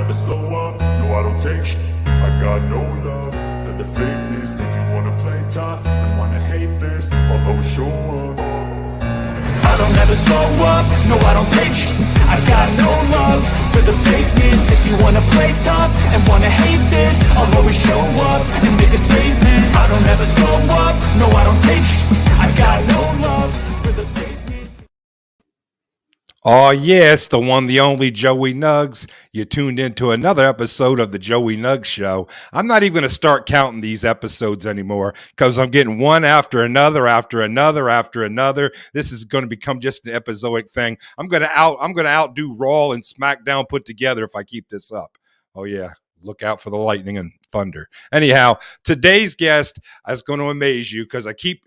never slow up, no I don't take shit. I got no love for the fakeness. If you wanna play tough and wanna hate this, I'll always show up. I don't ever slow up, no I don't take shit. I got no love for the fakeness. If you wanna play tough and wanna hate this, I'll always show up and make a statement. I don't ever slow up, no I don't take shit. I got no love for the fakeness. Oh, yes, the one, the only Joey Nuggs. You tuned into another episode of the Joey Nuggs Show. I'm not even going to start counting these episodes anymore because I'm getting one after another, after another, after another. This is going to become just an episodic thing. I'm going to outdo Raw and SmackDown put together if I keep this up. Oh, yeah. Look out for the lightning and thunder. Anyhow, today's guest is going to amaze you because I keep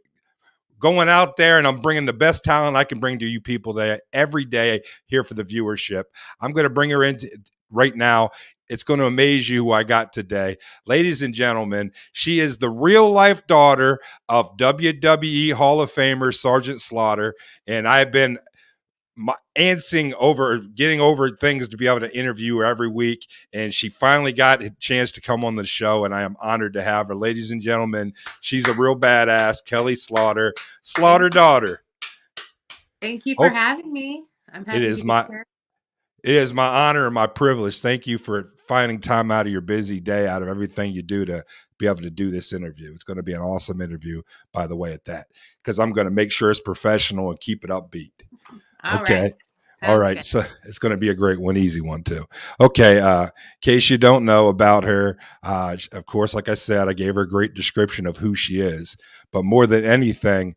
going out there and I'm bringing the best talent I can bring to you people every day here for the viewership. I'm going to bring her in right now. It's going to amaze you who I got today. Ladies and gentlemen, she is the real life daughter of WWE Hall of Famer Sargent Slaughter. And I've been getting over things to be able to interview her every week, and she finally got a chance to come on the show, and I am honored to have her. Ladies and gentlemen, she's a real badass, Kelly Slaughter daughter. Thank you for having me. I'm happy to be here. It is my honor and my privilege. Thank you for finding time out of your busy day, out of everything you do, to be able to do this interview. It's going to be an awesome interview, by the way, at that, because I'm going to make sure it's professional and keep it upbeat. Okay. All right. Good. So it's going to be a great one, easy one too. Okay. In case you don't know about her, of course, like I said, I gave her a great description of who she is, but more than anything,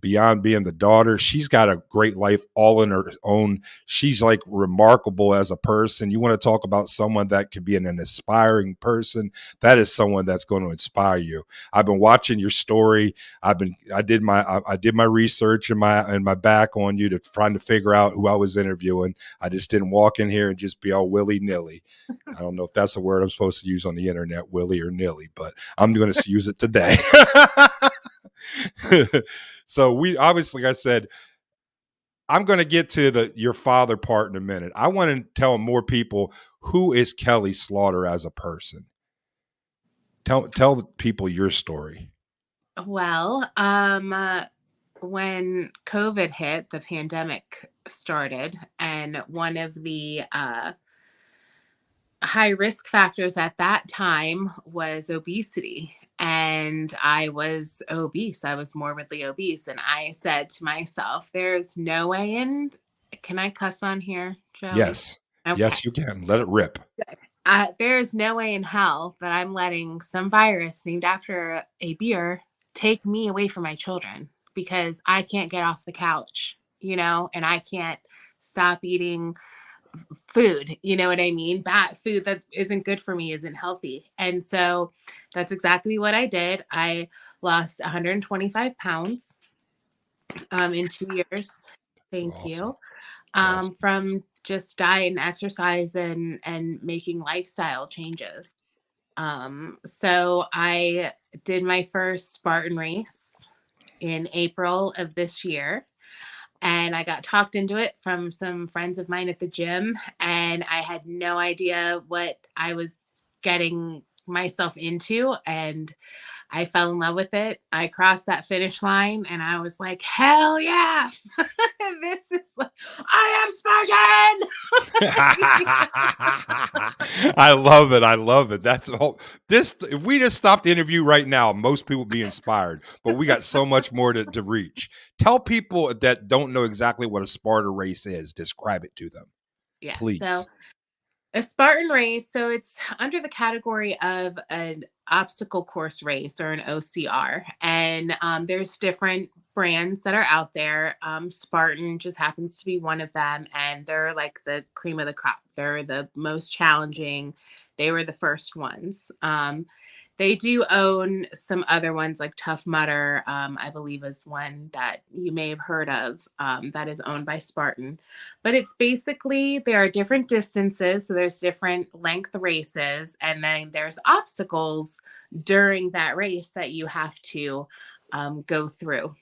beyond being the daughter, she's got a great life all in her own. She's like remarkable as a person. You want to talk about someone that could be an inspiring person. That is someone that's going to inspire you. I've been watching your story. I did my research and my back on you to trying to figure out who I was interviewing. I just didn't walk in here and just be all willy-nilly. I don't know if that's a word I'm supposed to use on the internet, willy or nilly, but I'm going to use it today. So we obviously, like I said, I'm going to get to your father part in a minute. I want to tell more people, who is Kelly Slaughter as a person? Tell the people your story. Well, when COVID hit, the pandemic started, and one of the high risk factors at that time was obesity. And I was obese. I was morbidly obese. And I said to myself, there's no way in. Can I cuss on here, Joe? Yes. Okay. Yes, you can. Let it rip. There's no way in hell that I'm letting some virus named after a beer take me away from my children, because I can't get off the couch, and I can't stop eating food, you know what I mean? Bad food that isn't good for me, isn't healthy. And so that's exactly what I did. I lost 125 pounds in 2 years. Thank you. From just diet and exercise and making lifestyle changes. So I did my first Spartan race in April of this year. And I got talked into it from some friends of mine at the gym. And I had no idea what I was getting myself into. And I fell in love with it. I crossed that finish line and I was like, hell yeah. This is like, I am Spartan. I love it. I love it. That's all. If we just stopped the interview right now, most people would be inspired, but we got so much more to reach. Tell people that don't know exactly what a Spartan race is. Describe it to them. Yeah. Please. So a Spartan race, so it's under the category of an obstacle course race, or an OCR. And there's different brands that are out there. Spartan just happens to be one of them. And they're like the cream of the crop. They're the most challenging. They were the first ones. They do own some other ones, like Tough Mudder, I believe is one that you may have heard of, that is owned by Spartan. But it's basically, there are different distances. So there's different length races. And then there's obstacles during that race that you have to go through.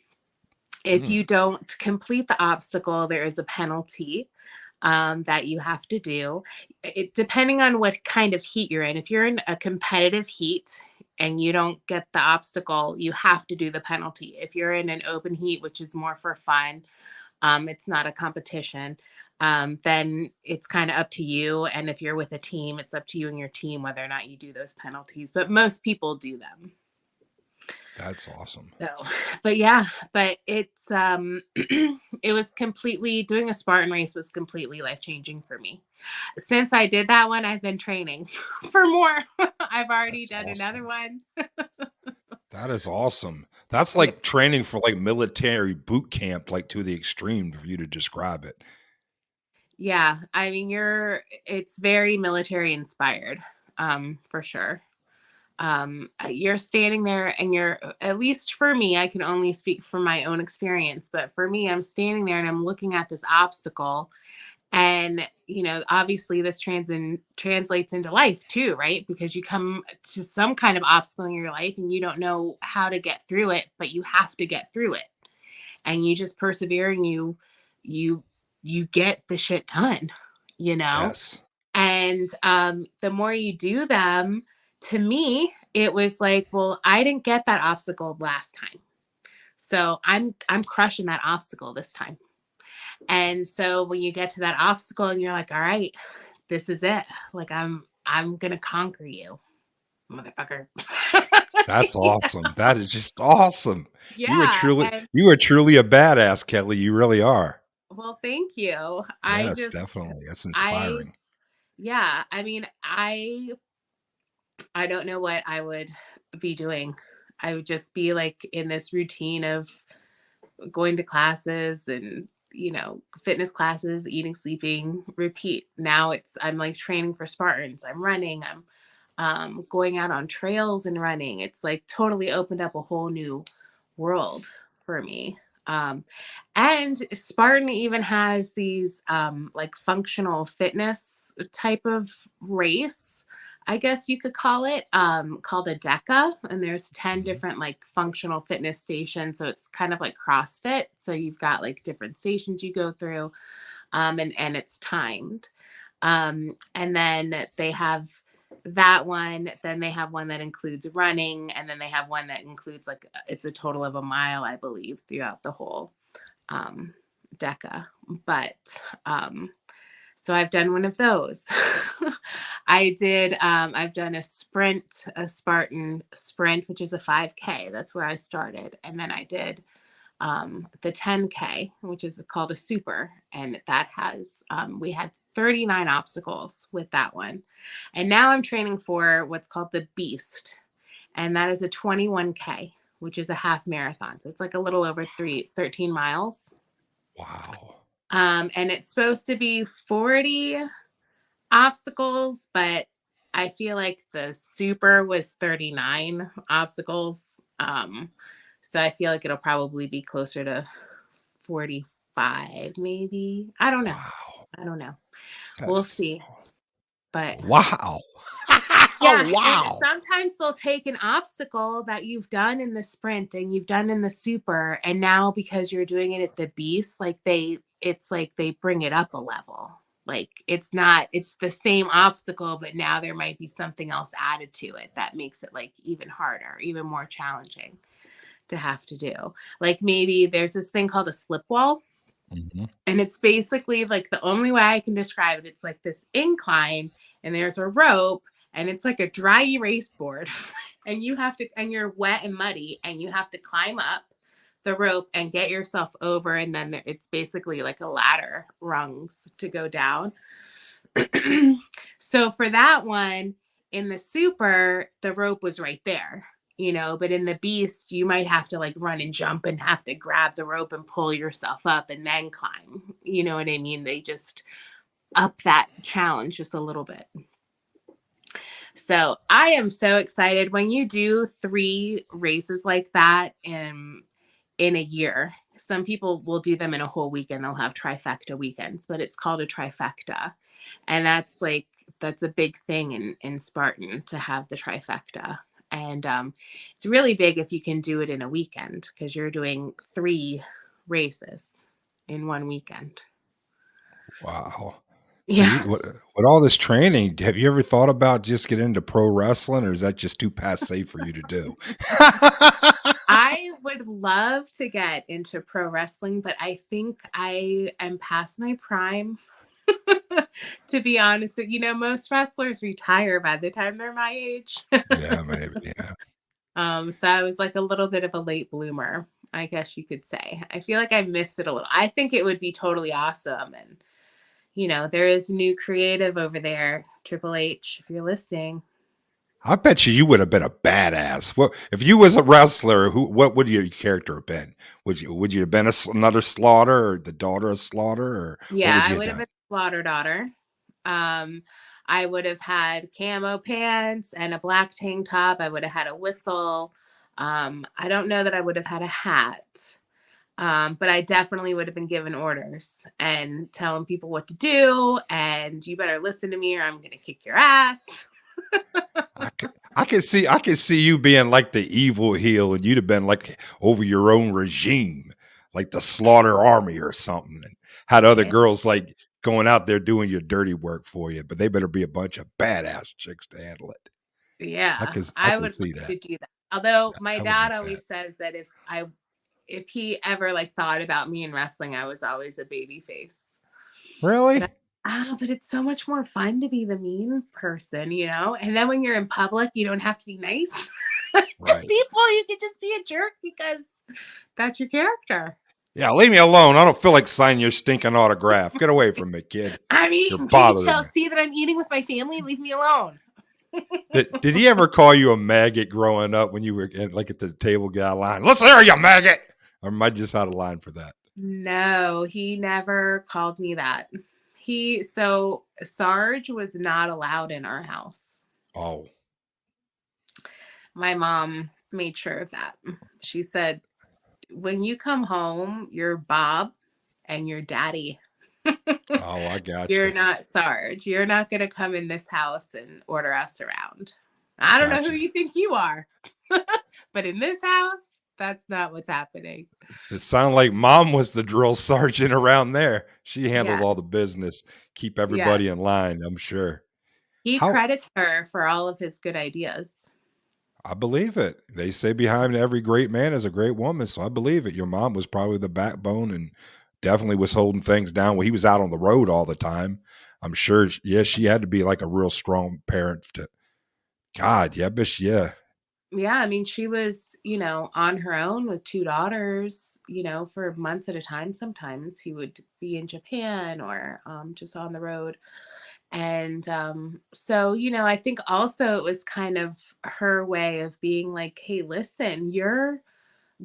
If you don't complete the obstacle, there is a penalty. that you have to do. It depending on what kind of heat you're in. If you're in a competitive heat and you don't get the obstacle, you have to do the penalty. If you're in an open heat, which is more for fun, it's not a competition, then it's kind of up to you. And if you're with a team, it's up to you and your team whether or not you do those penalties. But most people do them. That's awesome. So, but yeah, but it's it was completely doing a Spartan race was completely life changing for me. Since I did that one, I've been training for more. I've already That's done another awesome. one. That is awesome. That's Yeah. like training for like military boot camp, like to the extreme for you to describe it. Yeah, I mean, it's very military inspired, for sure. You're standing there and at least for me, I can only speak from my own experience, but for me, I'm standing there and I'm looking at this obstacle. And, obviously this translates into life too, right? Because you come to some kind of obstacle in your life and you don't know how to get through it, but you have to get through it. And you just persevere and you you get the shit done, you know? Yes. And the more you do them, to me, it was like, well, I didn't get that obstacle last time. So I'm crushing that obstacle this time. And so when you get to that obstacle and you're like, all right, this is it. Like I'm gonna conquer you, motherfucker. That's awesome. That is just awesome. Yeah. And You are truly a badass, Kelly. You really are. well, thank you. Yes, definitely. That's I inspiring. yeah, I mean, I don't know what I would be doing. I would just be like in this routine of going to classes and, fitness classes, eating, sleeping, repeat. Now I'm like training for Spartans. I'm running. I'm going out on trails and running. It's like totally opened up a whole new world for me. And Spartan even has these like functional fitness type of race, I guess you could call it, called a DECA. And there's 10 Mhm. different like functional fitness stations. So it's kind of like CrossFit. So you've got like different stations you go through, and it's timed. And then they have that one. Then they have one that includes running. And then they have one that includes like, it's a total of a mile, I believe, throughout the whole um, DECA. But so I've done one of those. I've done a Spartan sprint, which is a 5K. That's where I started. And then I did the 10K, which is called a super. And that we had 39 obstacles with that one. And now I'm training for what's called the Beast. And that is a 21K, which is a half marathon. So it's like a little over 13 miles. Wow. And it's supposed to be 40 obstacles, but I feel like the super was 39 obstacles. So I feel like it'll probably be closer to 45, maybe. I don't know. Wow. I don't know. We'll That's see. But wow. yeah, and Wow. sometimes they'll take an obstacle that you've done in the sprint and you've done in the super, and now because you're doing it at the beast, it's like they bring it up a level. Like it's the same obstacle, but now there might be something else added to it that makes it like even harder, even more challenging to have to do. Like maybe there's this thing called a slip wall. Mhm. And it's basically like the only way I can describe it. It's like this incline, and there's a rope, and it's like a dry erase board. And you're wet and muddy, and you have to climb up the rope and get yourself over. And then it's basically like a ladder rungs to go down. So for that one, in the super, the rope was right there, but in the beast, you might have to like run and jump and have to grab the rope and pull yourself up and then climb. You know what I mean? They just up that challenge just a little bit. So I am so excited when you do 3 races like that in a year. Some people will do them in a whole weekend. They'll have trifecta weekends, but it's called a trifecta. And that's a big thing in Spartan to have the trifecta. And it's really big if you can do it in a weekend because you're doing 3 races in one weekend. Wow. So Yeah. with all this training, have you ever thought about just getting into pro wrestling, or is that just too passe for you to do? I would love to get into pro wrestling, but I think I am past my prime. To be honest, most wrestlers retire by the time they're my age. Yeah, maybe. Yeah. So I was like a little bit of a late bloomer, I guess you could say. I feel like I missed it a little. I think it would be totally awesome. And, there is new creative over there, Triple H, if you're listening. I bet you would have been a badass. Well, if you was a wrestler, what would your character have been? Would you have been another Slaughter or the daughter of Slaughter, or what Yeah, would I you have would have done? been Slaughter Daughter. Um, I would have had camo pants and a black tank top. I would have had a whistle. I don't know that I would have had a hat. But I definitely would have been given orders and telling people what to do. And you better listen to me or I'm going to kick your ass. I could see you being like the evil heel, and you'd have been like over your own regime, like the Slaughter Army or something, and had other Yeah. girls like going out there doing your dirty work for you. But they better be a bunch of badass chicks to handle it. I Yeah. could I I could would see love to that. do that. Although my That would be dad bad. always says that if he ever like thought about me in wrestling, I was always a baby face. But Really? but it's so much more fun to be the mean person. And then when you're in public, you don't have to be nice to Right. people. You could just be a jerk because that's your character. Yeah, leave me alone. I don't feel like signing your stinking autograph. Get away from me, kid. I'm You're eating. Can't you bothering me. see that I'm eating with my family? Leave me alone. Did he ever call you a maggot growing up when you were like at the table guy line? Listen here, you maggot. Or am I just out of line for that? No, he never called me that. So Sarge was not allowed in our house. Oh, My mom made sure of that. She said, when you come home, you're Bob and you're daddy. oh, I got You're you. not Sarge. You're not going to come in this house and order us around. I don't know Got who you. you think you are, but in this house, that's not what's happening. It sounded like mom was the drill sergeant around there. She handled Yeah. all the business, keep Yeah. everybody in line, I'm sure. He How credits her for all of his good ideas. I believe it. They say behind every great man is a great woman, so I believe it. Your mom was probably the backbone and definitely was holding things down when he was out on the road all the time. I'm sure, yeah, she had to be like a real strong parent to God, yeah, but yeah. Yeah, I mean, she was, on her own with two daughters, for months at a time. Sometimes he would be in Japan or just on the road. And so, I think also it was kind of her way of being like, hey, listen, you're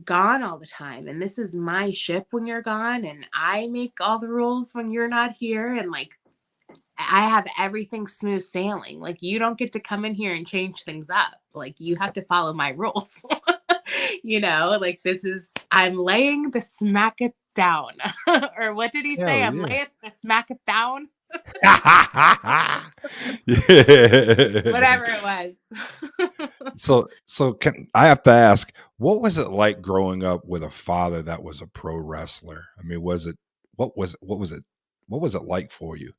gone all the time. And this is my ship when you're gone. And I make all the rules when you're not here. And like, I have everything smooth sailing. Like, you don't get to come in here and change things up. Like, you have to follow my rules. Like, I'm laying the smack it down. Or what did he say? Hell I'm yeah. laying the smack it down. Yeah. Whatever it was. So can I have to ask, what was it like growing up with a father that was a pro wrestler? I mean, what was it like for you?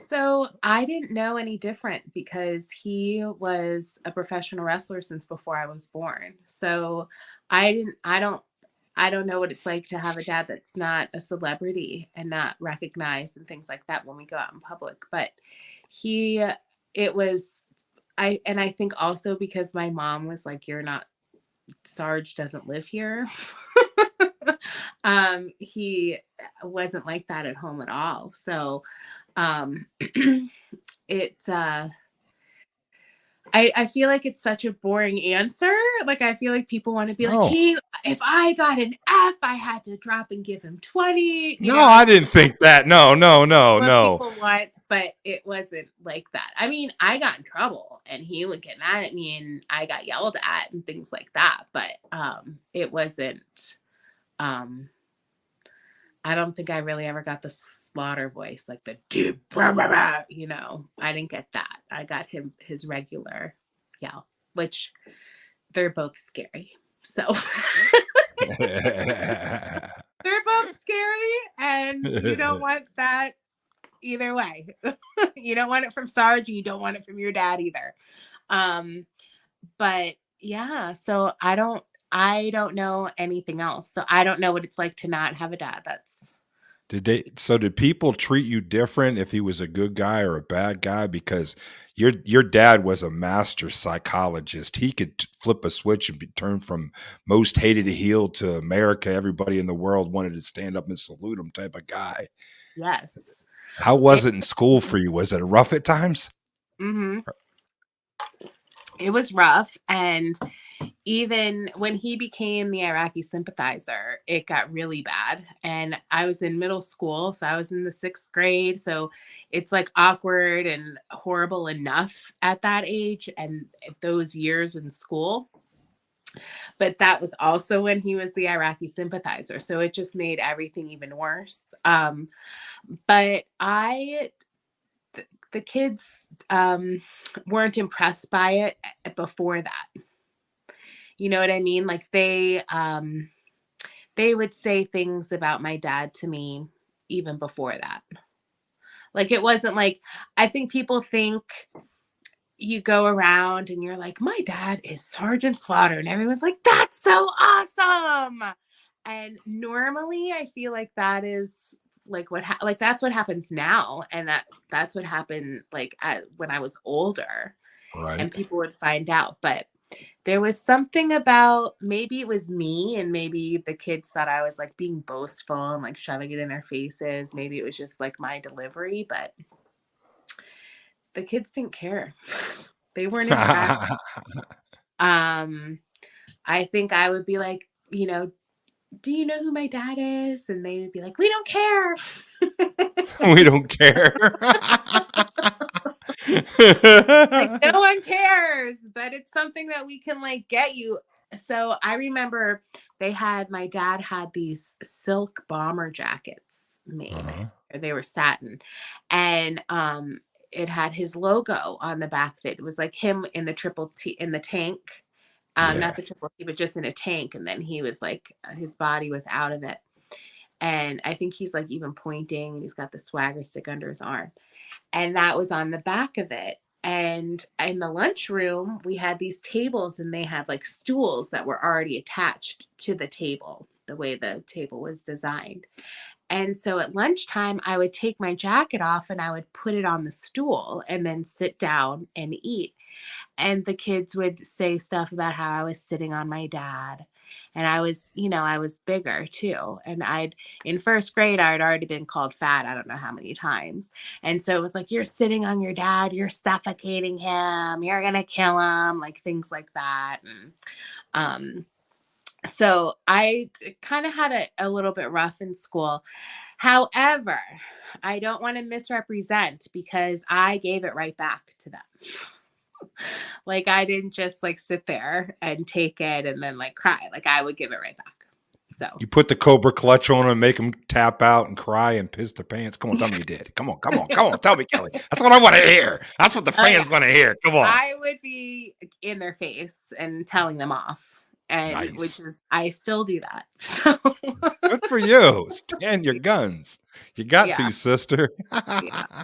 So I didn't know any different because he was a professional wrestler since before I was born. So I don't know what it's like to have a dad that's not a celebrity and not recognized and things like that when we go out in public. But he, it was, I think also because my mom was like, you're not, Sarge doesn't live here. He wasn't like that at home at all. So, um, it's, I feel like it's such a boring answer. Like, I feel like people want to be like, No, hey, if I got an F, I had to drop and give him 20. no, I I think didn't think that. No, no, no, what no. people want, but it wasn't like that. I mean, I got in trouble and he would get mad at me and I got yelled at and things like that. But it wasn't, um, I don't think I really ever got the Slaughter voice, like the dude, blah, blah, blah, I didn't get that. I got his regular yell, which they're both scary. So They're both scary, and you don't want that either way. You don't want it from Sarge, you don't want it from your dad either. Um, but yeah, so I don't know anything else. So I don't know what it's like to not have a dad. That's Did people treat you different if he was a good guy or a bad guy? Because your dad was a master psychologist. He could flip a switch and be turned from most hated to heel to America. Everybody in the world wanted to stand up and salute him type of guy. yes. How was it in school for you? Was it rough at times? Mm-hmm. It was rough. And even when he became the Iraqi sympathizer, it got really bad. And I was in middle school. So I was in the 6th grade. So it's like awkward and horrible enough at that age and those years in school. But that was also when he was the Iraqi sympathizer. So it just made everything even worse. But the kids weren't impressed by it before that. You know what I mean? Like they would say things about my dad to me even before that. Like it wasn't like I think people think you go around and you're like, my dad is Sergeant Slaughter, and everyone's like, that's so awesome. And normally I feel like that is like like that's what happens now, and that's what happened like when I was older, and Right. people would find out. But there was something about, maybe it was me and maybe the kids thought I was like being boastful and like shoving it in their faces. Maybe it was just like my delivery, but the kids didn't care. They weren't impressed. Um, I think I would be like, do you know who my dad is? And they would be like, we don't care. We don't care. Like, no one cares, but it's something that we can like get you. So I remember my dad had these silk bomber jackets made. Uh-huh. They were satin, and it had his logo on the back of it. It was like him in the triple T in the tank. Not Yeah. the triple T, but just in a tank. And then he was like, his body was out of it. And I think he's like even pointing, and he's got the swagger stick under his arm. And that was on the back of it. And in the lunchroom, we had these tables, and they had like stools that were already attached to the table, the way the table was designed. And so at lunchtime, I would take my jacket off and I would put it on the stool and then sit down and eat. And the kids would say stuff about how I was sitting on my dad. And I was bigger too. And in 1st grade, I had already been called fat. I don't know how many times. And so it was like, you're sitting on your dad, you're suffocating him, you're going to kill him, like things like that. And, so I kind of had a little bit rough in school. However, I don't want to misrepresent, because I gave it right back to them. Like I didn't just like sit there and take it and then like cry. Like I would give it right back. So You put the Cobra clutch on and make them tap out and cry and piss their pants. Come on, tell me you did. Come on, come on, come on. Tell me, Kelly. That's what I want to hear. That's what the fans yeah. want to hear. Come on. I would be in their face and telling them off. And which Nice. is, I still do that. So Good for you. Stand your guns. You got yeah. to, sister. Yeah.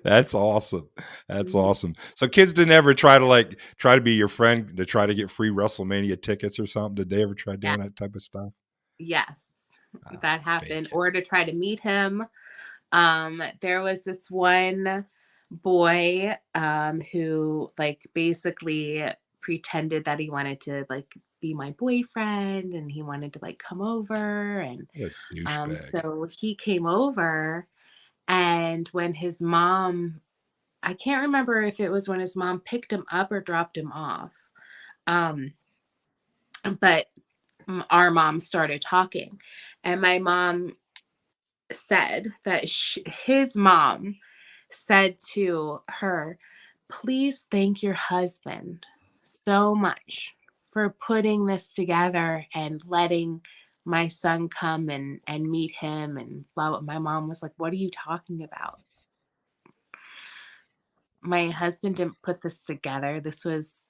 That's awesome. That's Mhm. awesome. So kids didn't ever try to be your friend to try to get free WrestleMania tickets or something. Did they ever try Yeah. doing that type of stuff? Yes. Oh, That happened. fake it. Or to try to meet him. There was this one boy who like basically pretended that he wanted to like be my boyfriend, and he wanted to like come over, and What a douchebag. so he came over, and when his mom, I can't remember if it was when his mom picked him up or dropped him off, um but our mom started talking, and my mom said that his mom said to her, please thank your husband so much for putting this together and letting my son come and meet him and blah, blah. My mom was like, what are you talking about? My husband didn't put this together. This was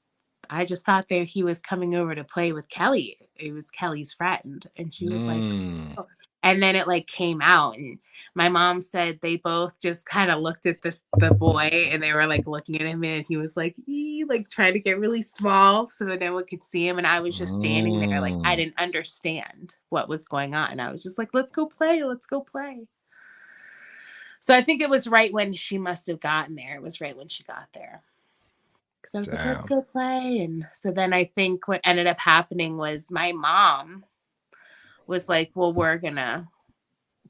I just thought that he was coming over to play with Kelly. It was Kelly's friend. And she was like, Mm. oh. And then it like came out, and my mom said they both just kind of looked at the boy, and they were like looking at him, and he was like, like trying to get really small so that no one could see him. And I was just standing there like I Mm. didn't understand what was going on. And I was just like, let's go play, let's go play. So I think it was right when she must have gotten there. It was right when she got there. Because I was like, let's Damn. go play. And so then I think what ended up happening was my mom was like, well, we're going to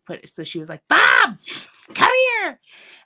put it. So she was like, Bob, come here.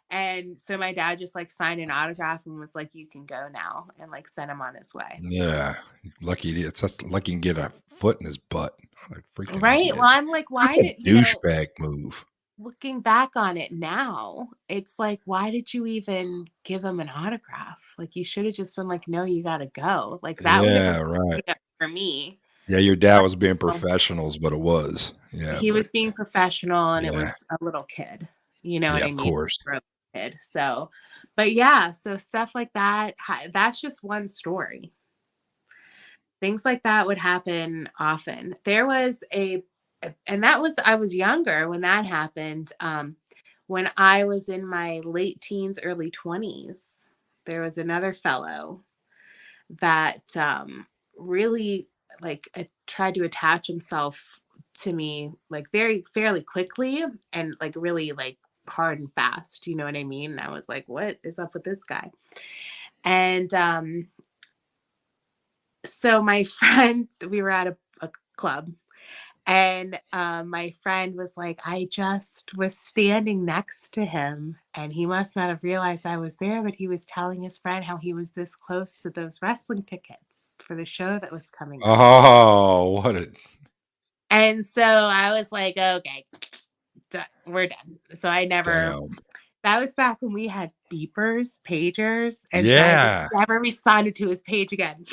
And so my dad just like signed an autograph and was like, you can go now, and like sent him on his way. Yeah. Lucky it's just lucky you can get a foot in his butt. What a freaking Right. idiot. Well, I'm like, That's why a did, douchebag move. looking back on it now, it's like, why did you even give him an autograph? Like, you should have just been like, no, you got to go. Like, that would have Yeah, been right. for me. Yeah, your dad But was being you know, professionals, but it was. Yeah, he but was being professional, and it yeah. was a little kid. You know what Yeah, I of mean? course. For a kid. So, but yeah, so stuff like that, that's just one story. Things like that would happen often. There was and that was, I was younger when that happened. When I was in my late teens, early 20s, there was another fellow that really like tried to attach himself to me like very fairly quickly, and like really like hard and fast. You know what I mean? And I was like, what is up with this guy? And so my friend, we were at a club, and my friend was like, I just was standing next to him, and he must not have realized I was there, but he was telling his friend how he was this close to those wrestling tickets for the show that was coming up. Oh, what a And so I was like, okay, we're done. So I never, damn. that was back when we had beepers, pagers. And so I just Yeah. never responded to his page again.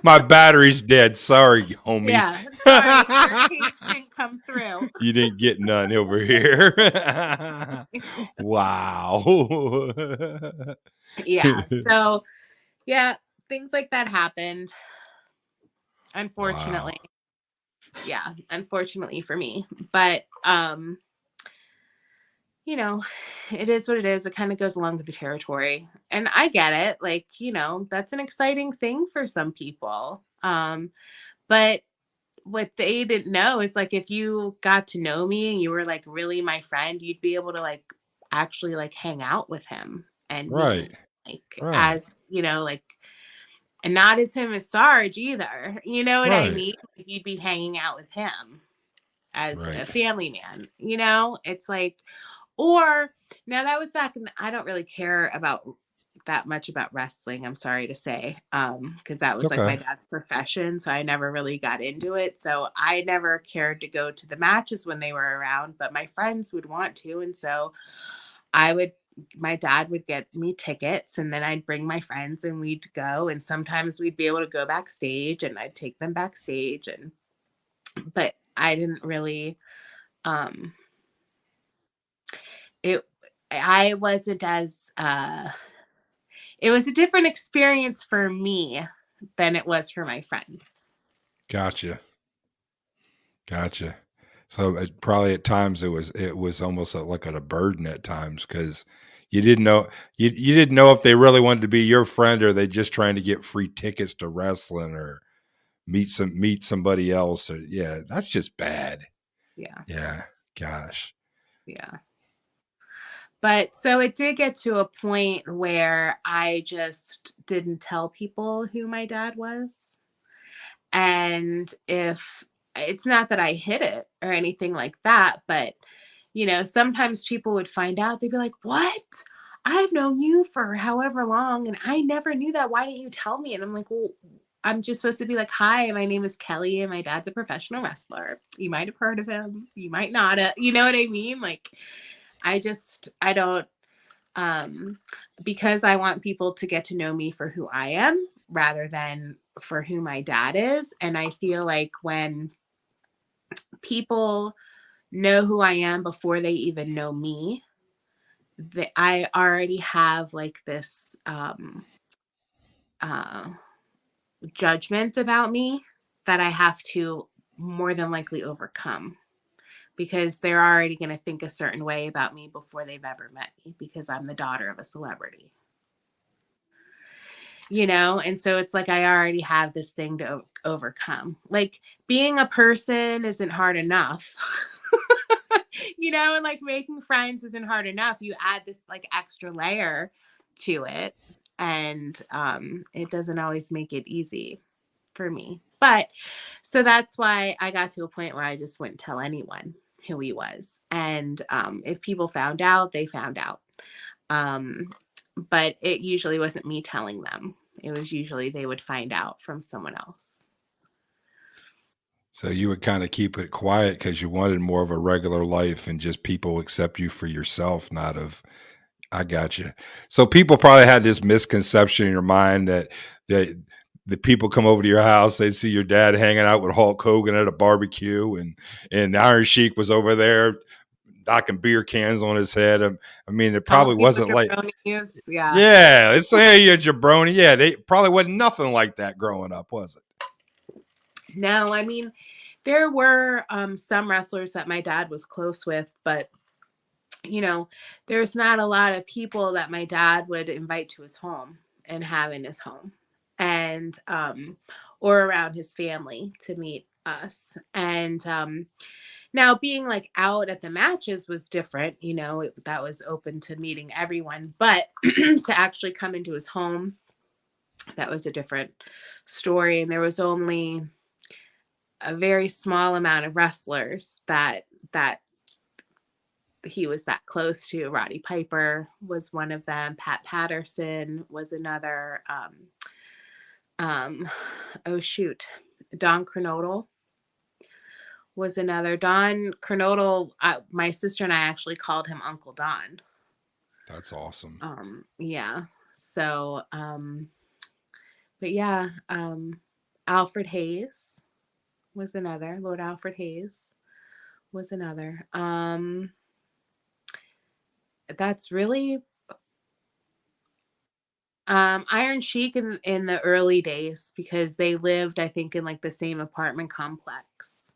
My battery's dead. Sorry, homie. Yeah, sorry, your page didn't come through. You didn't get none over here. Wow. Yeah, so yeah, things like that happened, Wow. unfortunately. Yeah, unfortunately for me. But you know, it is what it is. It kind of goes along with the territory. And I get it. Like, that's an exciting thing for some people. But what they didn't know is like if you got to know me and you were like really my friend, you'd be able to like actually like hang out with him and me. Right. Like Right. as, like, and not as him as Sarge either. You know what I Right. mean? Like, you'd be hanging out with him as a Right. family man. It's like, or now that was back in I don't really care about that much about wrestling, I'm sorry to say. Because that It's was like my okay. dad's profession. So I never really got into it. So I never cared to go to the matches when they were around, but my friends would want to. And so I would my dad would get me tickets, and then I'd bring my friends and we'd go, and sometimes we'd be able to go backstage and I'd take them backstage, and but I didn't really um it I wasn't as it was a different experience for me than it was for my friends. Gotcha. Gotcha. So probably at times it was almost like a burden at times because you didn't know you didn't know if they really wanted to be your friend or they just trying to get free tickets to wrestling or meet somebody else or yeah, that's just bad. Yeah. Yeah. Gosh. Yeah. But so it did get to a point where I just didn't tell people who my dad was. And if it's not that I hid it or anything like that, but sometimes people would find out, they'd be like, what? I've known you for however long and I never knew that. Why didn't you tell me? And I'm like, well, I'm just supposed to be like, hi, my name is Kelly and my dad's a professional wrestler. You might have heard of him. You might not. You know what I mean? Like, I don't, um, because I want people to get to know me for who I am rather than for who my dad is. And I feel like when people know who I am before they even know me, that I already have like this uh, judgment about me that I have to more than likely overcome, because they're already going to think a certain way about me before they've ever met me, because I'm the daughter of a celebrity, and so it's like I already have this thing to overcome. Like, being a person isn't hard enough. And like making friends isn't hard enough. You add this like extra layer to it, and it doesn't always make it easy for me. But so that's why I got to a point where I just wouldn't tell anyone who he was. And if people found out, they found out. Um, but it usually wasn't me telling them. It was usually they would find out from someone else. So you would kind of keep it quiet because you wanted more of a regular life and just people accept you for yourself, not of I got you. So people probably had this misconception in your mind that the people come over to your house, they'd see your dad hanging out with Hulk Hogan at a barbecue, and Iron Sheik was over there knocking beer cans on his head. I mean, it Calling probably people wasn't like, jabronis, yeah. yeah, it's say you're a jabroni. Yeah, they probably wasn't nothing like that growing up, was it? No, I mean, there were some wrestlers that my dad was close with, but there's not a lot of people that my dad would invite to his home and have in his home, and or around his family to meet us. And now being like out at the matches was different, that was open to meeting everyone, but to actually come into his home, that was a different story. And there was only a very small amount of wrestlers that he was that close to. Roddy Piper was one of them. Pat Patterson was another. Oh shoot, Don Kernodle was another. Don Kernodle, my sister and I actually called him Uncle Don. That's awesome. Yeah. So, but yeah, Alfred Hayes was another. Lord Alfred Hayes was another. That's really Iron Sheik in the early days, because they lived, I think, in like the same apartment complex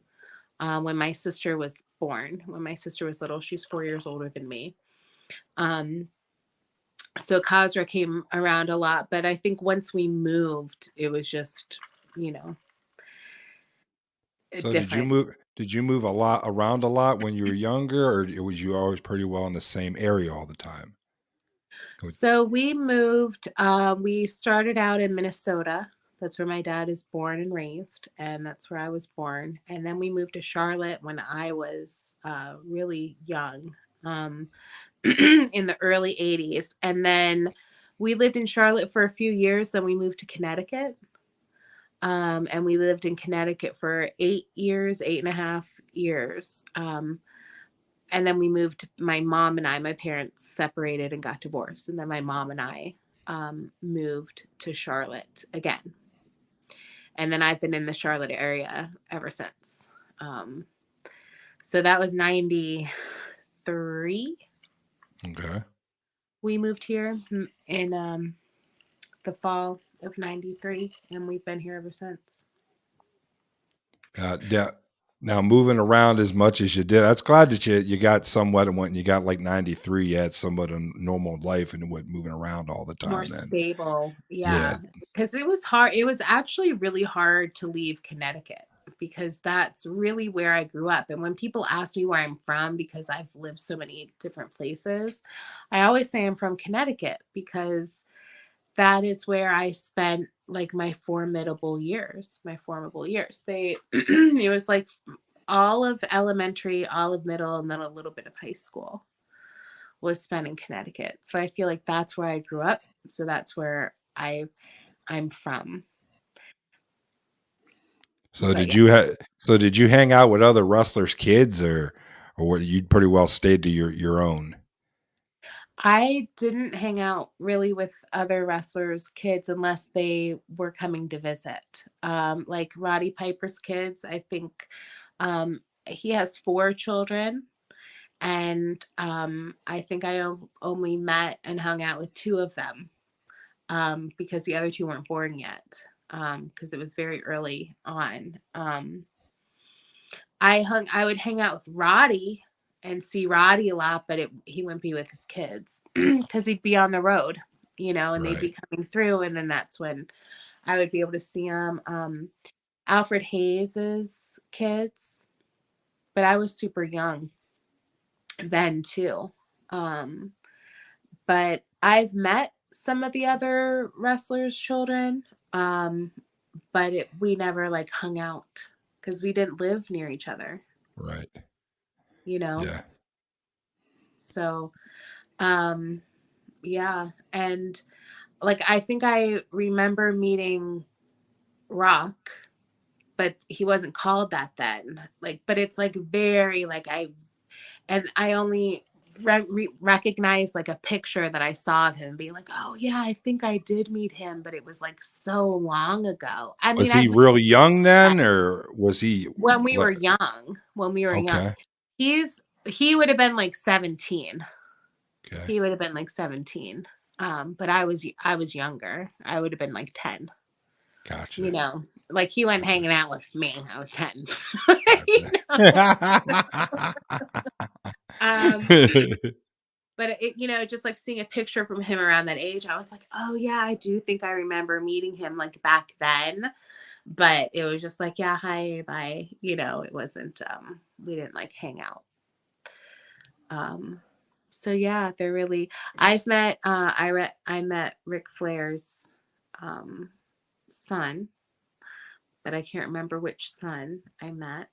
when my sister was born. When my sister was little, she's 4 years older than me. So Kazra came around a lot, but I think once we moved, it was just, So different. did you move a lot around a lot when you were younger, or was you always pretty well in the same area all the time? So we moved, we started out in Minnesota. That's where my dad is born and raised, and that's where I was born. And then we moved to Charlotte when I was really young, in the early 80s. And then we lived in Charlotte for a few years. Then we moved to Connecticut. And we lived in Connecticut for 8 years, 8.5 years. And then we moved, my mom and I, my parents separated and got divorced. And then my mom and I moved to Charlotte again. And then I've been in the Charlotte area ever since. So that was 93. Okay. We moved here in the fall of 93, and we've been here ever since. Yeah. Now moving around as much as you did, that's glad that you got somewhat, and when you got like 93, you had somewhat a normal life and wasn't moving around all the More time then. stable. Yeah. Yeah. Because it was hard. It was actually really hard to leave Connecticut, because that's really where I grew up. And when people ask me where I'm from, because I've lived so many different places, I always say I'm from Connecticut, because that is where I spent like my formidable years. It was like all of elementary, all of middle, and then a little bit of high school was spent in Connecticut. So I feel like that's where I grew up. So that's where I'm from. So But yeah, did you hang out with other wrestlers' kids, or what, you pretty well stayed to your own? I didn't hang out really with other wrestlers' kids unless they were coming to visit. Like Roddy Piper's kids, I think he has 4 children. And I think I only met and hung out with 2 of them. because the other two weren't born yet, because it was very early on. I would hang out with Roddy and see Roddy a lot, but he wouldn't be with his kids because he'd be on the road, and they'd Right. be coming through, and then that's when I would be able to see him. Alfred Hayes's kids, but I was super young then too. Um, but I've met some of the other wrestlers' children, um, but we never like hung out because we didn't live near each other, Right. you know. Yeah. So, um, yeah, and like I think I remember meeting Rock, but he wasn't called that then. Like, but it's like very like I only recognize like a picture that I saw of him, being like, oh yeah, I think I did meet him, but it was like so long ago. I mean, Was I've he met really young him then, or was he when we were like, young. When we were young, okay, he would have been like 17. okay, He would have been like 17. But I was younger. I would have been like 10. gotcha, Like he went gotcha, hanging out with me. I was 10. You gotcha. um, but just like seeing a picture from him around that age, I was like, oh yeah, I do think I remember meeting him like back then. But it was just like, yeah, hi, bye. It wasn't. We didn't like hang out. Um, so yeah, they're really. I've met. I met Ric Flair's um, son, but I can't remember which son I met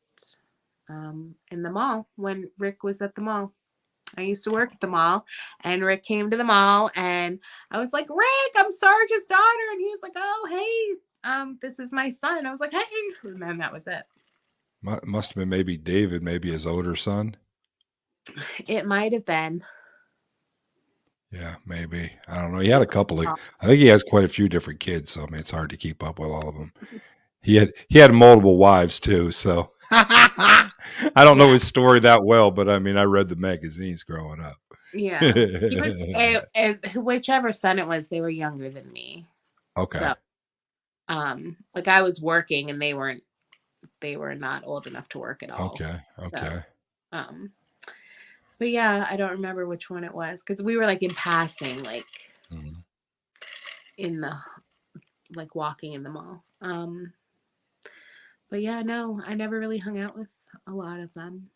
in the mall when Rick was at the mall. I used to work at the mall, and Rick came to the mall, and I was like, Rick, I'm Sargent's daughter, and he was like, oh hey, this is my son. I was like, hey, and then that was it. Must have been maybe David, maybe his older son. It might have been. Yeah, maybe. I don't know. He had a couple of. I think he has quite a few different kids, so I mean, it's hard to keep up with all of them. He had multiple wives too, so I don't know Yeah, his story that well, but I mean, I read the magazines growing up. yeah. He was whichever son it was. They were younger than me, Okay. so like I was working, and they weren't. They were not old enough to work at all. Okay. So, Okay. um, but yeah, I don't remember which one it was because we were like in passing, like Mhm. in the like walking in the mall. But yeah, no, I never really hung out with a lot of them.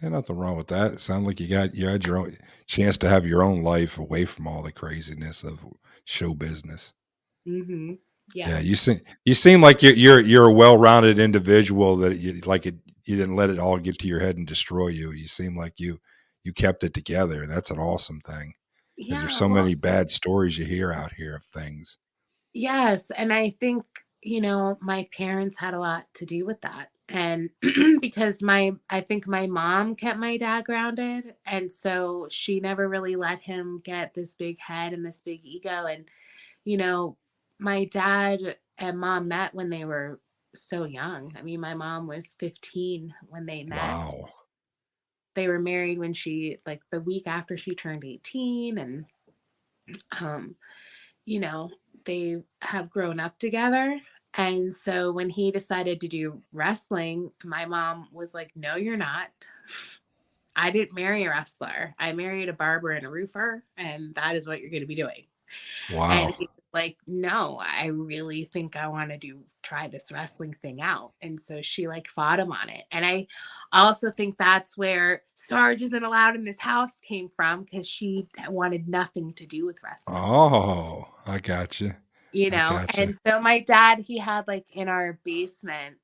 Ain't nothing wrong with that. It sounds like you had your own chance to have your own life away from all the craziness of show business. Mm-hmm. Yeah, Yeah. you seem like you're a well-rounded individual that you didn't let it all get to your head and destroy you. You seem like you kept it together, and that's an awesome thing because there's Yeah. so Well, many bad stories you hear out here of things. yes. And I think, my parents had a lot to do with that. And because I think my mom kept my dad grounded. And so she never really let him get this big head and this big ego. And, you know, my dad and mom met when they were so young. I mean, my mom was 15 when they met. Wow. They were married when like the week after she turned 18. And, um, you know, they have grown up together. And so when he decided to do wrestling, my mom was like, no, you're not. I didn't marry a wrestler. I married a barber and a roofer, and that is what you're going to be doing. And Wow. he was like, no, I really think I want to try this wrestling thing out. And so she like fought him on it. And I also think that's where Sarge isn't allowed in this house came from because she wanted nothing to do with wrestling. Oh, I got you. I got you. And so my dad, he had like in our basement,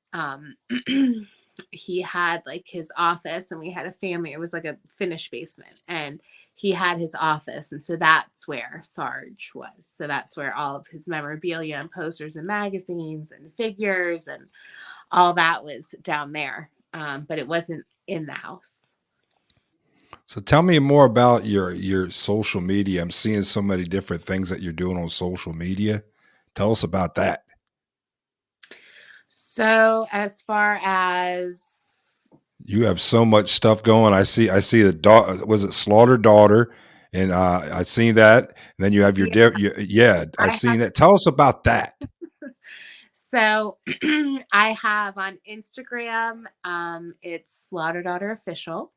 he had like his office, and we had a family. It was like a finished basement, and he had his office. And so that's where Sarge was. So that's where all of his memorabilia and posters and magazines and figures and all that was down there. But it wasn't in the house. So tell me more about your social media. I'm seeing so many different things that you're doing on social media. Tell us about that. So as far as You have so much stuff going. I see the daughter, was it Slaughter Daughter, And I seen that. And then you have Yeah, yeah, I I seen have. that. Tell us about that. So I have on Instagram, it's Slaughter Daughter Official.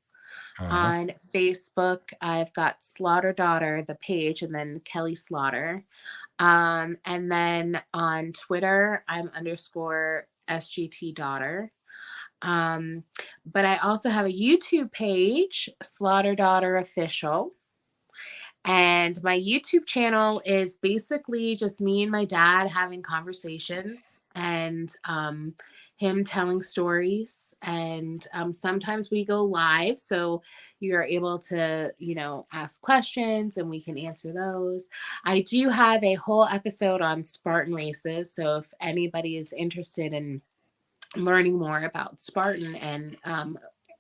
Uh-huh. On Facebook, I've got Slaughter Daughter, the page, and then Kelly Slaughter. And then on Twitter, I'm underscore SGT Daughter. But I also have a YouTube page, Slaughter Daughter Official. And my YouTube channel is basically just me and my dad having conversations and him telling stories. And sometimes we go live. So you're able to, ask questions and we can answer those. I do have a whole episode on Spartan races. So if anybody is interested in learning more about Spartan and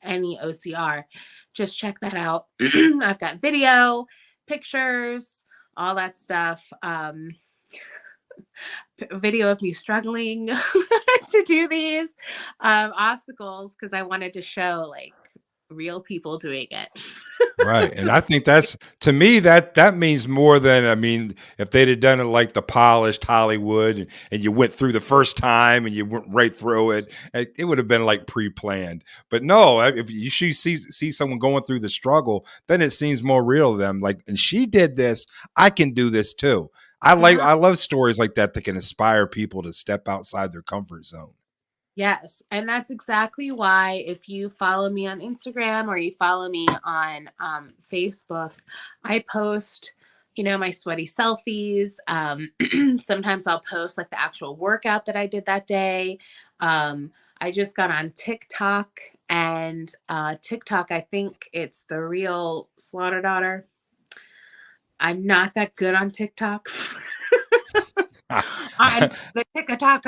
any OCR, just check that out. I've got video, pictures, all that stuff. Video of me struggling to do these obstacles because I wanted to show like real people doing it. Right. And I think that's, to me, that means more than, I mean, if they'd have done it like the polished Hollywood and you went through the first time and you went right through it, it would have been like pre-planned. But no, if you see someone going through the struggle, then it seems more real to them. Like, and she did this, I can do this too. Yeah. I love stories like that can inspire people to step outside their comfort zone. Yes. And that's exactly why if you follow me on Instagram or you follow me on Facebook, I post, my sweaty selfies. Sometimes I'll post like the actual workout that I did that day. I just got on TikTok and TikTok, I think it's the real Slaughter Daughter. I'm not that good on TikTok. On the TikTok.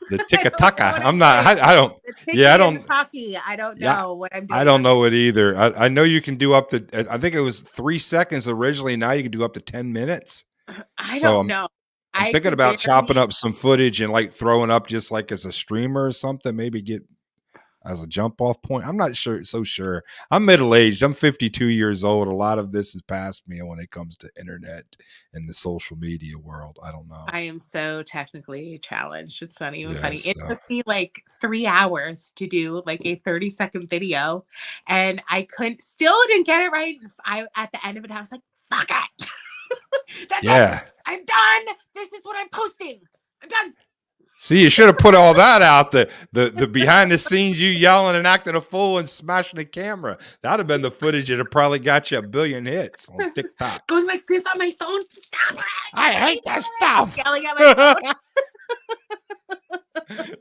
The I don't know ticka-taka. what I'm I'm not, saying. I don't, The yeah, I ticky and the don't, talkie. I don't yeah, know what I'm I doing don't on. know it either. I know you can do up to, I think it was 3 seconds originally. Now you can do up to 10 minutes. I So don't know. I'm I thinking could about chopping barely. up some footage and like throwing up just like as a streamer or something, maybe get as a jump off point. I'm not sure. I'm middle aged. I'm 52 years old. A lot of this has passed me when it comes to internet and the social media world. I don't know. I am so technically challenged. It's not even funny. Yes. It took me like 3 hours to do like a 30-second video, and I still didn't get it right. I at the end of it, I was like, "Fuck it, that's it. Yeah. I'm done. This is what I'm posting. I'm done." See, you should have put all that out. The behind the scenes, you yelling and acting a fool and smashing the camera. That'd have been the footage that have probably got you a billion hits on TikTok. Going like this on my phone. Stop it. I hate this stuff. Yelling at my phone.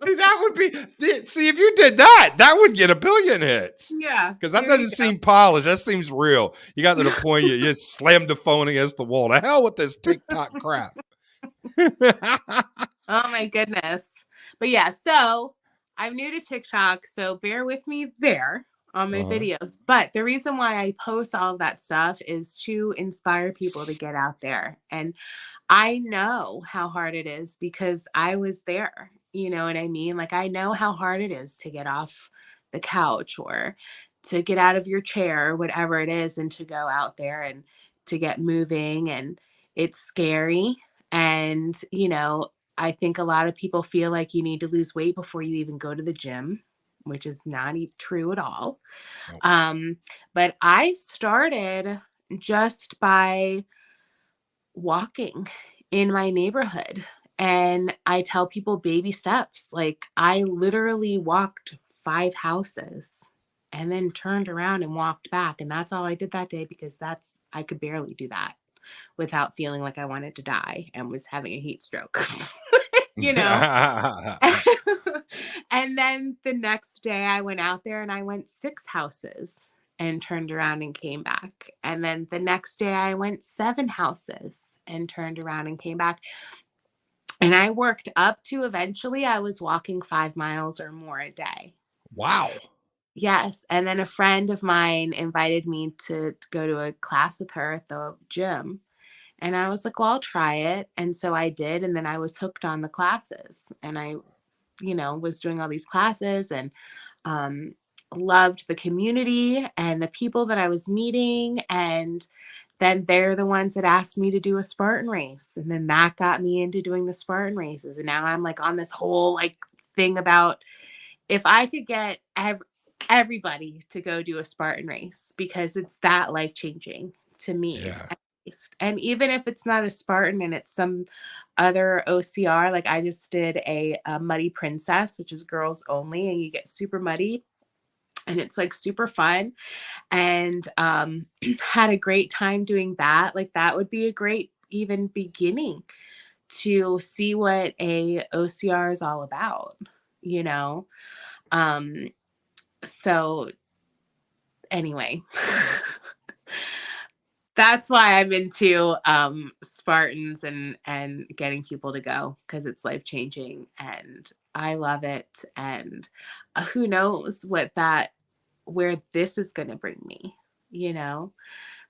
See, that would be. See, if you did that, that would get a billion hits. Yeah. Because that there you doesn't go. seem polished. That seems real. You got to the point you just slammed the phone against the wall. The hell with this TikTok crap. Oh my goodness. But yeah, so I'm new to TikTok, so bear with me there on my Uh-huh. videos. But the reason why I post all of that stuff is to inspire people to get out there. And I know how hard it is because I was there. You know what I mean? Like, I know how hard it is to get off the couch or to get out of your chair, whatever it is, and to go out there and to get moving. And it's scary. And, I think a lot of people feel like you need to lose weight before you even go to the gym, which is not true at all. Nope. But I started just by walking in my neighborhood. And I tell people baby steps. Like I literally walked 5 houses and then turned around and walked back. And that's all I did that day because I could barely do that without feeling like I wanted to die and was having a heat stroke. you know? And then the next day I went out there and I went 6 houses and turned around and came back. And then the next day I went 7 houses and turned around and came back. And I worked up to eventually I was walking 5 miles or more a day. Wow. Yes. And then a friend of mine invited me to go to a class with her at the gym. And I was like, well, I'll try it. And so I did. And then I was hooked on the classes. And I, was doing all these classes and loved the community and the people that I was meeting. And then they're the ones that asked me to do a Spartan race. And then that got me into doing the Spartan races. And now I'm like on this whole like thing about if I could get everybody to go do a Spartan race because it's that life changing to me Yeah. at least. And even if it's not a Spartan and it's some other OCR, like I just did a Muddy Princess, which is girls only, and you get super muddy and it's like super fun and had a great time doing that. Like that would be a great even beginning to see what a OCR is all about, you know? Um, so anyway, that's why I'm into Spartans and getting people to go because it's life changing and I love it. And who knows where this is going to bring me, you know?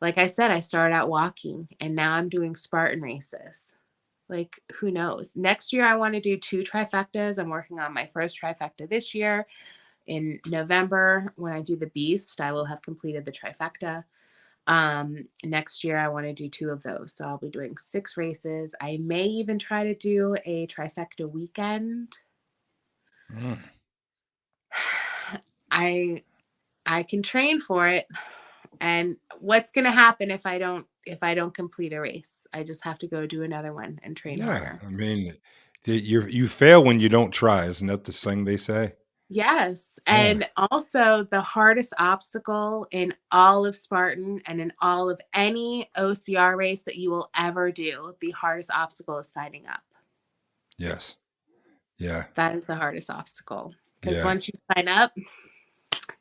Like I said, I started out walking and now I'm doing Spartan races. Like, who knows? Next year, I want to do 2 trifectas. I'm working on my first trifecta this year. In November, when I do the Beast, I will have completed the trifecta. Next year, I want to do 2 of those. So I'll be doing 6 races. I may even try to do a trifecta weekend. Mm. I can train for it. And what's going to happen if I don't complete a race? I just have to go do another one and train Yeah. harder. I mean, you fail when you don't try. Isn't that the thing they say? Yes, Yeah. and also the hardest obstacle in all of Spartan and in all of any OCR race that you will ever do, the hardest obstacle is signing up. Yes. Yeah. That is the hardest obstacle because Yeah. once you sign up,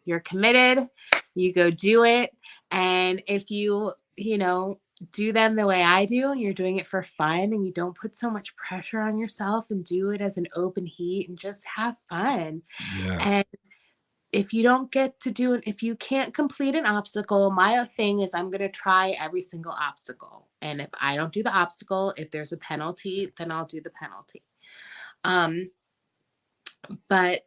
you're committed, you go do it, and if you do them the way I do, and you're doing it for fun and you don't put so much pressure on yourself and do it as an open heat and just have fun. Yeah. And if you don't get to do it, if you can't complete an obstacle, my thing is I'm going to try every single obstacle. And if I don't do the obstacle, if there's a penalty, then I'll do the penalty. Um, but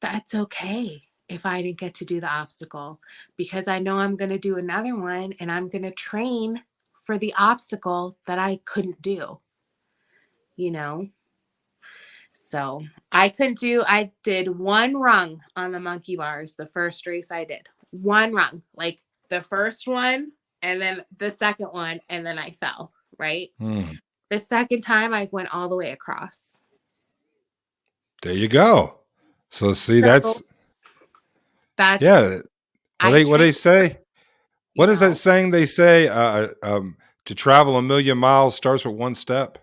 that's okay if I didn't get to do the obstacle because I know I'm going to do another one and I'm going to train for the obstacle that I couldn't do, you know? So I did 1 rung on the monkey bars the first race I did. 1 rung, like the first one and then the second one, and then I fell, right? Mm. The second time I went all the way across. There you go. So see, So that's, yeah. I What they trained, say? you What is that know, saying they say? To travel a million miles starts with one step.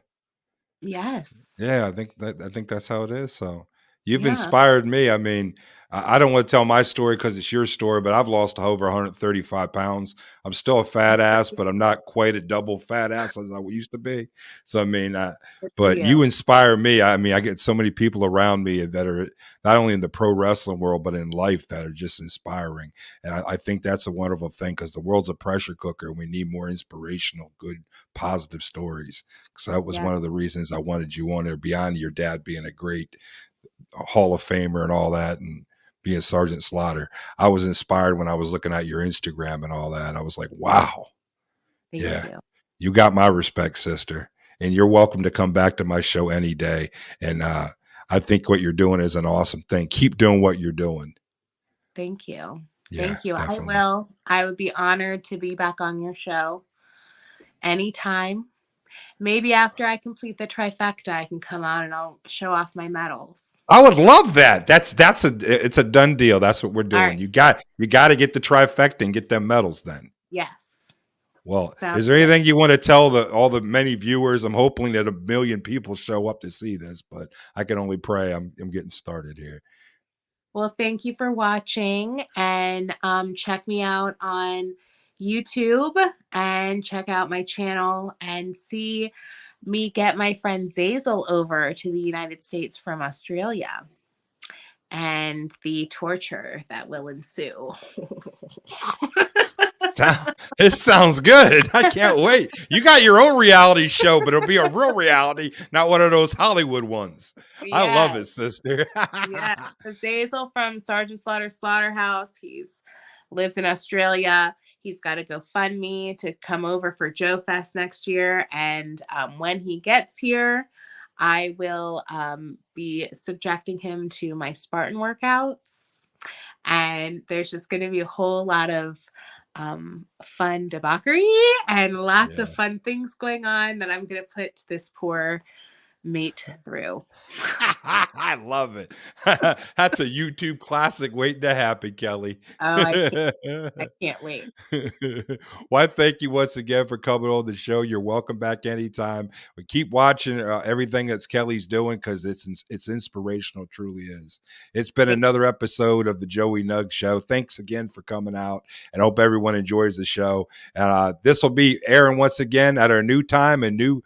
yes. Yeah, I think that's how it is. So you've Yeah. inspired me. I mean, I don't want to tell my story because it's your story, but I've lost over 135 pounds. I'm still a fat ass, but I'm not quite a double fat ass as I used to be. So I mean, Good for but you you. inspire me. I mean, I get so many people around me that are not only in the pro wrestling world but in life that are just inspiring, and I think that's a wonderful thing because the world's a pressure cooker, and we need more inspirational, good, positive stories. So that was Yeah. one of the reasons I wanted you on there, beyond your dad being a great Hall of Famer and all that, and being Sergeant Slaughter. I was inspired when I was looking at your Instagram and all that. I was like, wow, Thank yeah, you. you got my respect, sister. And you're welcome to come back to my show any day. And I think what you're doing is an awesome thing. Keep doing what you're doing. Thank you. Yeah, Thank you. I definitely. will. I would be honored to be back on your show anytime. Maybe after I complete the trifecta, I can come out and I'll show off my medals. I would love that. It's a done deal. That's what we're All doing. right. You got to get the trifecta and get them medals then. Yes. Well, is Sounds there good. anything you want to tell all the many viewers? I'm hoping that 1 million people show up to see this, but I can only pray. I'm getting started here. Well, thank you for watching and check me out on YouTube and check out my channel and see me get my friend Zazel over to the United States from Australia and the torture that will ensue. This sounds good. I can't wait. You got your own reality show, but it'll be a real reality, not one of those Hollywood ones. I love it, Yes. sister. Yes. Zazel from Sargent Slaughterhouse. He's lives in Australia. He's got to GoFundMe to come over for Joe Fest next year. And when he gets here, I will be subjecting him to my Spartan workouts. And there's just going to be a whole lot of fun debauchery and lots Yeah. of fun things going on that I'm going to put this poor mate through. I love it. That's a YouTube classic waiting to happen, Kelly. Oh, I can't wait. Well, I thank you once again for coming on the show. You're welcome back anytime. We keep watching everything that's Kelly's doing because it's inspirational. Truly is. It's been another episode of the Joey Nuggs Show. Thanks again for coming out, and hope everyone enjoys the show. And this will be airing once again at our new time and new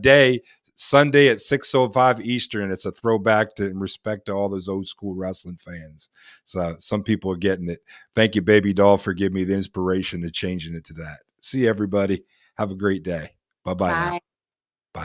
day. Sunday at 6:05 Eastern. It's a throwback to in respect to all those old school wrestling fans. So some people are getting it. Thank you, Baby Doll, for giving me the inspiration to changing it to that. See you, everybody. Have a great day. Bye-bye now.